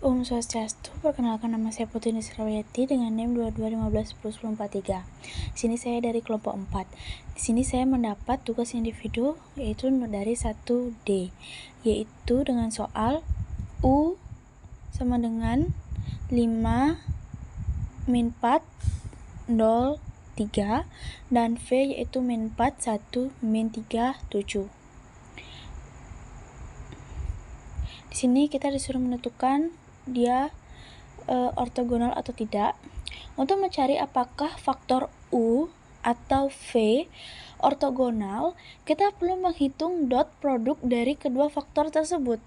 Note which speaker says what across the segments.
Speaker 1: Om Swastiastu, perkenalkan nama saya Putri Nisrawati dengan NIM 22151043. Di sini saya dari kelompok 4. Di sini saya mendapat tugas individu yaitu dari 1D, yaitu dengan soal U sama dengan 5 min 4 0 3 dan V yaitu min 4 1 min 3 7. Di sini kita disuruh menentukan dia ortogonal atau tidak. Untuk mencari apakah faktor U atau V ortogonal, kita perlu menghitung dot produk dari kedua faktor tersebut.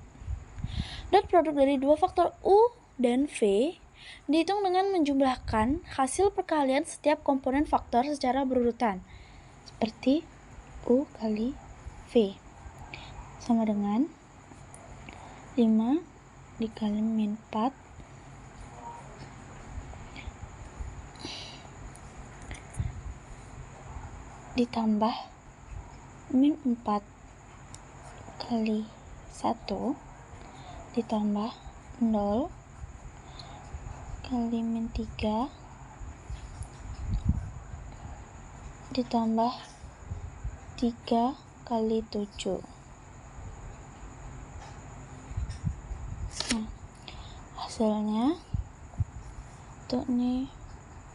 Speaker 1: Dot produk dari dua faktor U dan V dihitung dengan menjumlahkan hasil perkalian setiap komponen faktor secara berurutan, seperti U kali V sama dengan 5 dikali min 4 ditambah min 4 kali 1 ditambah 0 kali min 3 ditambah 3 kali 7. Nah, hasilnya tuh nih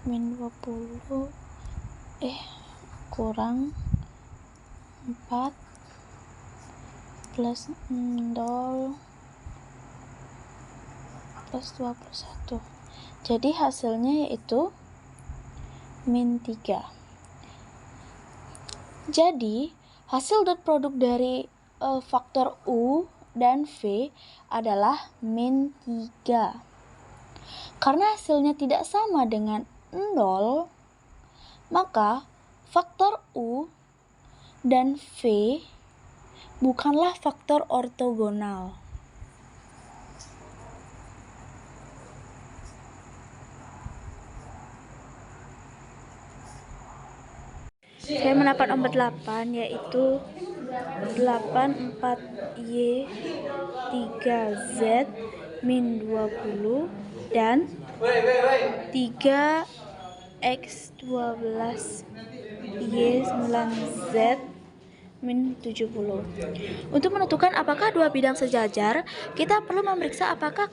Speaker 1: min 20 kurang 4 plus 0 plus 21. Jadi hasilnya yaitu min 3. Jadi hasil dot produk dari faktor U dan V adalah min 3. Karena hasilnya tidak sama dengan 0, maka faktor U dan V bukanlah faktor ortogonal. Saya mendapat nomor 8, yaitu 8 4Y 3Z min 20 dan 3X 12Y 9Z min 70. Untuk menentukan apakah dua bidang sejajar, kita perlu memeriksa apakah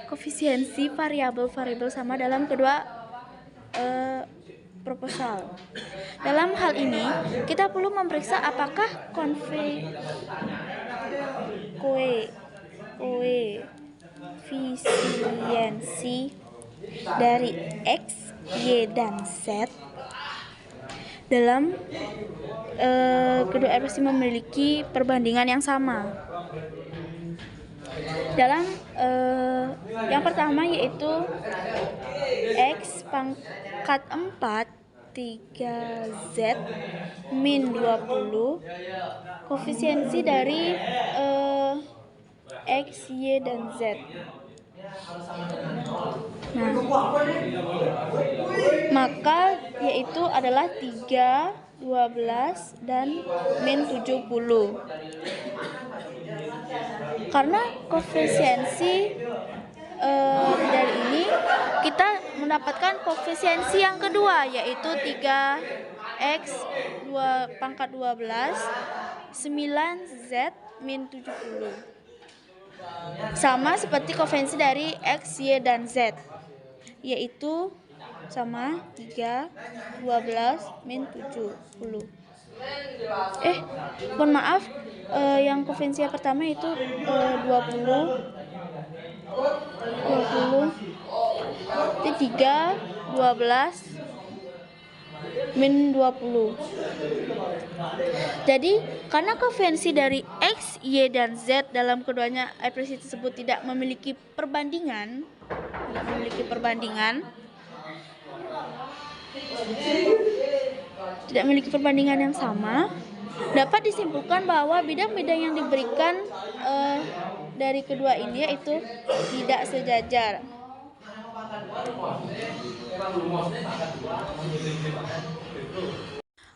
Speaker 1: koefisiensi variabel-variabel sama dalam kedua proposal. Dalam hal ini, kita perlu memeriksa apakah koefisiensi dari X, Y, dan Z dalam kedua ekspresi memiliki perbandingan yang sama. Dalam yang pertama yaitu X pangkat 4 3Z min 20, koefisiensi dari X, Y, dan Z. Nah, maka yaitu adalah 3, 12, dan min 70. Karena koefisiensi dari ini kita mendapatkan koefisiensi yang kedua, yaitu 3x pangkat 12 9z min 70, sama seperti koefisiensi dari x, y, dan z, yaitu sama 3 12 min 70. Mohon maaf, yang koefisiensi yang pertama itu 20 3 12 min 20. Jadi karena koefisiensi dari X, Y, dan Z dalam keduanya ekspresi tersebut tidak memiliki perbandingan yang sama, dapat disimpulkan bahwa bidang-bidang yang diberikan dari kedua ini yaitu tidak sejajar.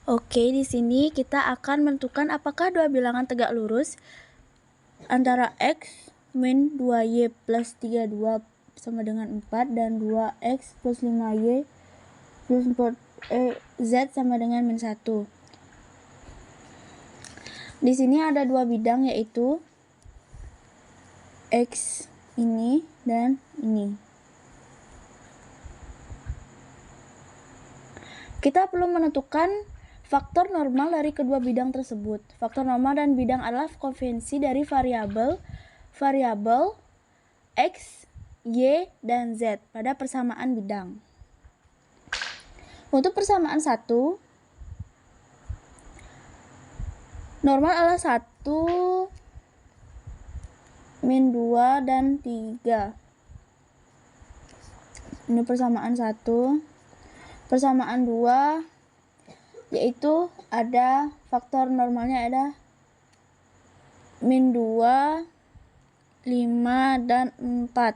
Speaker 1: Oke, di sini kita akan menentukan apakah dua bilangan tegak lurus antara X, min 2y plus 32 sama dengan 4 dan 2x plus 5y plus 4z sama dengan min 1. Di sini ada dua bidang, yaitu x ini dan ini. Kita perlu menentukan faktor normal dari kedua bidang tersebut. Faktor normal dan bidang adalah konvensi dari variabel x, y, dan z pada persamaan bidang. Untuk persamaan 1, normal adalah 1, min 2, dan 3. Ini persamaan 1. Persamaan 2, yaitu ada faktor normalnya ada min 2, 5, dan 4.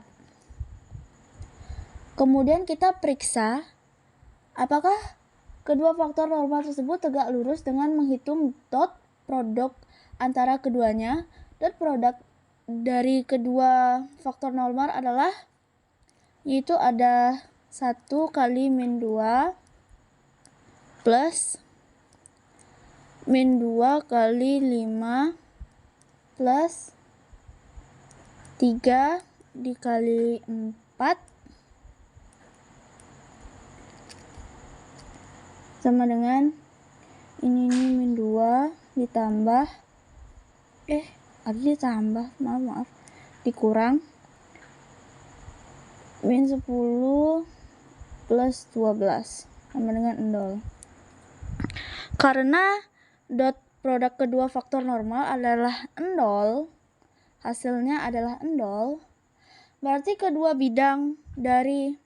Speaker 1: Kemudian kita periksa apakah kedua faktor normal tersebut tegak lurus dengan menghitung dot produk antara keduanya. Dot produk dari kedua faktor normal adalah, yaitu ada 1 kali min 2 plus min 2 kali 5 plus 3 dikali 4 sama dengan ini min 2 ditambah ada ditambah, maaf, dikurang min 10 plus 12 sama dengan 0. Karena dot produk kedua faktor normal adalah 0, hasilnya adalah 0, berarti kedua bidang dari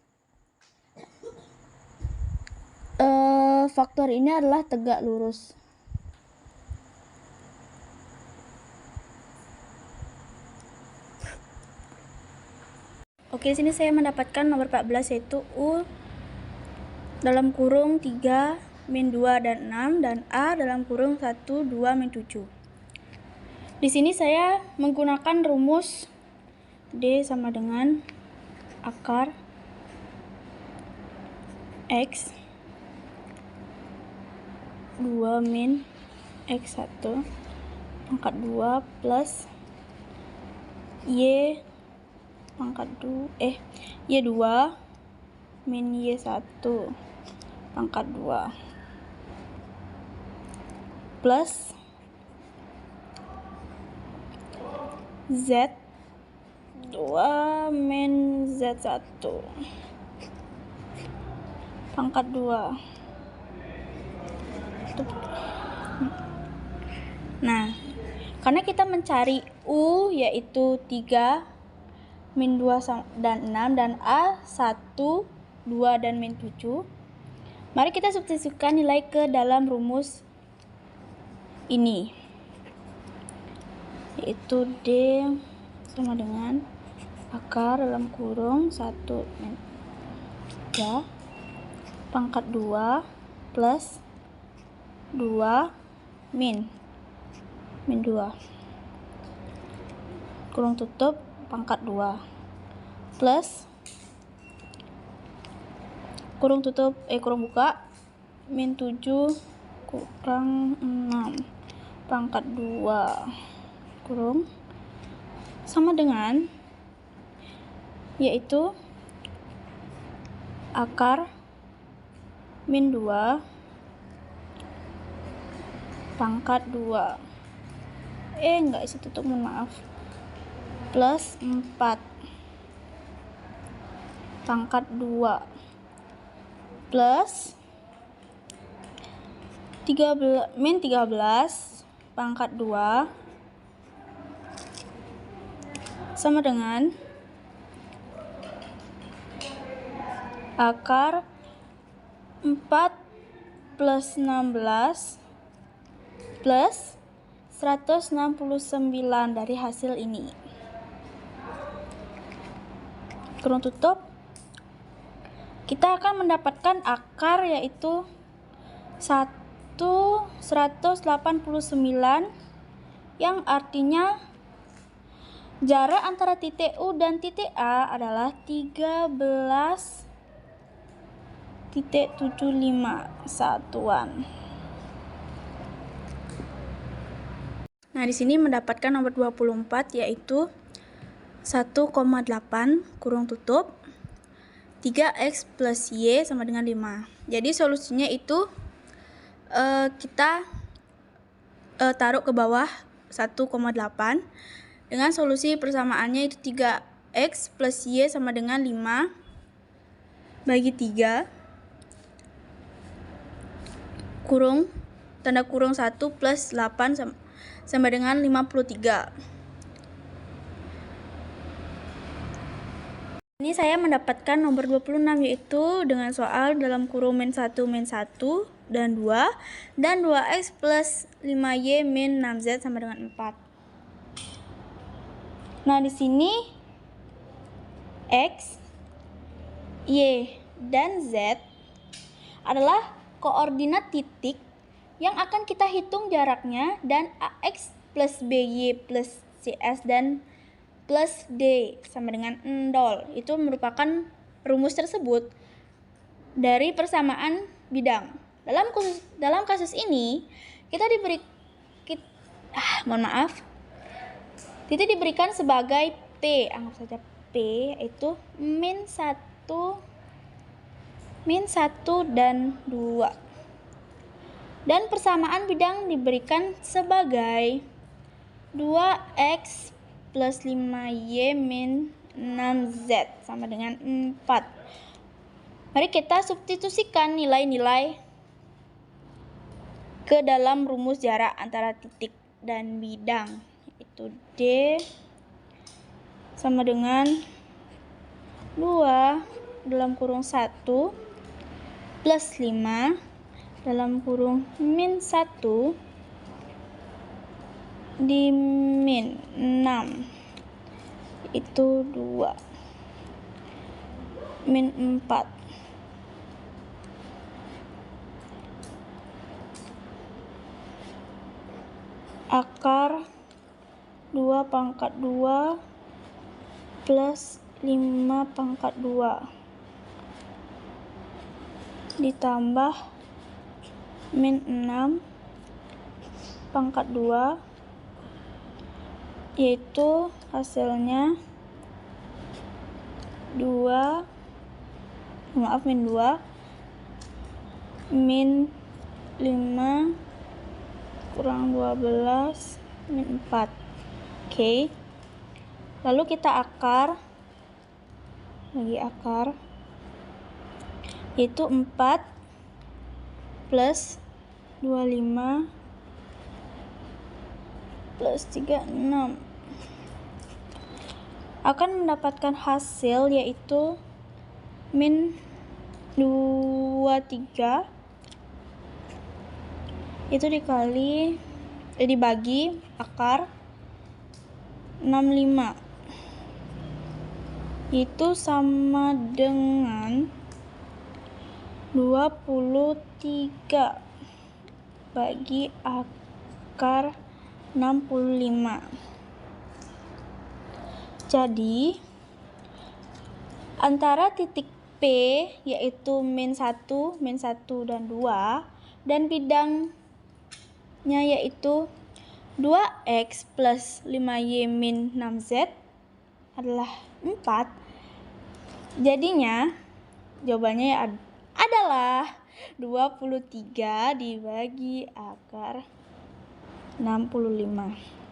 Speaker 1: faktor ini adalah tegak lurus. Oke, di sini saya mendapatkan nomor 14, yaitu U dalam kurung 3 min 2 dan 6 dan A dalam kurung 1 2 min 7. Di sini saya menggunakan rumus D sama dengan akar X 2 min X1 pangkat 2 plus Y pangkat 2 Y2 min Y1 pangkat 2 plus Z2 min Z1 pangkat 2. Nah, karena kita mencari U yaitu 3 min 2 dan 6 dan A 1 2 dan min 7, mari kita substitusikan nilai ke dalam rumus ini, yaitu D sama dengan akar dalam kurung 1 min 3 pangkat 2 plus 2 min 2 kurung tutup pangkat 2 plus kurung tutup kurung buka min 7 kurang 6 pangkat 2 kurung sama dengan, yaitu akar min 2 pangkat 2 enggak isi tutup, mohon maaf, plus 4 pangkat 2 plus 13 pangkat 2 sama dengan akar 4 plus 16 plus 169 dari hasil ini. Kurung tutup, kita akan mendapatkan akar yaitu 189, yang artinya Jarak antara titik U dan titik A adalah 13,75 satuan. Nah, di sini mendapatkan nomor 24 yaitu 1,8 kurung tutup 3x plus y sama dengan 5. Jadi solusinya itu kita taruh ke bawah 1,8 dengan solusi persamaannya itu 3x plus y sama dengan 5 bagi 3 kurung tanda kurung 1 plus 8 sama dengan 53. Ini saya mendapatkan nomor 26 yaitu dengan soal dalam kurung min 1 dan 2 dan 2x plus 5y min 6z sama dengan 4. Nah, di sini x, y, dan z adalah koordinat titik yang akan kita hitung jaraknya, dan ax plus by plus cs dan plus d sama dengan 0 itu merupakan rumus tersebut dari persamaan bidang. Dalam kasus ini kita diberikan sebagai P, anggap saja P yaitu min 1 dan 2. Dan persamaan bidang diberikan sebagai 2x plus 5y min 6z sama dengan 4. Mari kita substitusikan nilai-nilai ke dalam rumus jarak antara titik dan bidang. Itu D sama dengan 2 dalam kurung 1 plus 5 dalam kurung min 1 di min 6 itu 2 min 4 akar 2 pangkat 2 plus 5 pangkat 2 ditambah min 6 pangkat 2 yaitu hasilnya min 2 min 5 kurang 12 min 4. Oke. Lalu kita akar yaitu 4 plus 25 plus 36 akan mendapatkan hasil yaitu min 23 itu dibagi akar 65 itu sama dengan 23 bagi akar 65. Jadi antara titik P yaitu min 1 dan 2 dan bidangnya yaitu 2x plus 5y min 6z adalah 4. Jadinya jawabannya adalah 23 dibagi akar 65.